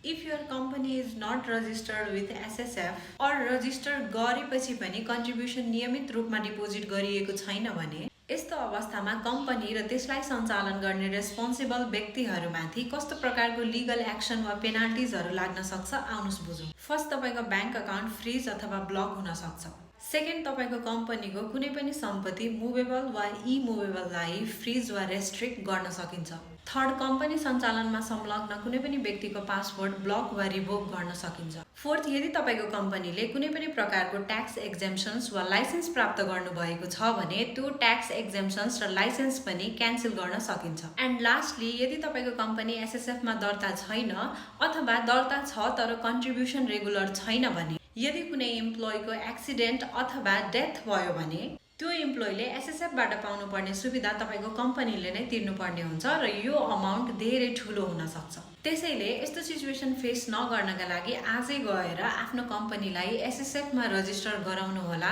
If your company is not registered with SSF or register गरेपछि पनि contribution नियमित रूपमा डिपोजिट गरिएको छैन भने यस्तो अवस्थामा कम्पनी र त्यसलाई सञ्चालन गर्ने रेस्पोन्सिबल व्यक्तिहरूमाथि कस्तो प्रकारको लिगल एक्सन वा पेनाल्टिजहरू लाग्न सक्छ आउनुस् बुझौँ। फर्स्ट, तपाईको ब्याङ्क अकाउन्ट फ्रिज अथवा ब्लक हुन सक्छ। सेकेन्ड, तपाईको कम्पनीको कुनै पनि सम्पत्ति मुभेबल वा इमुभेबललाई फ्रिज वा रेस्ट्रिक्ट गर्न सकिन्छ। थर्ड, कम्पनी सञ्चालनमा संलग्न कुनै पनि व्यक्तिको पासवर्ड ब्लक वा रिभोक गर्न सकिन्छ। फोर्थ, यदि तपाईको कम्पनीले कुनै पनि प्रकारको ट्याक्स एक्जेम्पसन्स वा लाइसेन्स प्राप्त गर्नुभएको छ भने त्यो ट्याक्स एक्जेम्पसन्स र लाइसेन्स पनि क्यान्सल गर्न सकिन्छ। एन्ड लास्टली, यदि तपाईको कम्पनी एसएसएफमा दर्ता छैन अथवा दर्ता छ तर कन्ट्रिब्युसन रेगुलर छैन भने यदि कुनै इम्प्लोइको एक्सिडेन्ट अथवा डेथ भयो भने त्यो इम्प्लोइले एसएसएफबाट पाउनुपर्ने सुविधा तपाईको कम्पनीले नै तिर्नुपर्ने हुन्छ र यो अमाउन्ट धेरै ठुलो हुन सक्छ। त्यसैले यस्तो सिचुएसन फेस नगर्नका लागि आजै गएर आफ्नो कम्पनीलाई एसएसएफमा रजिस्टर गराउनु होला।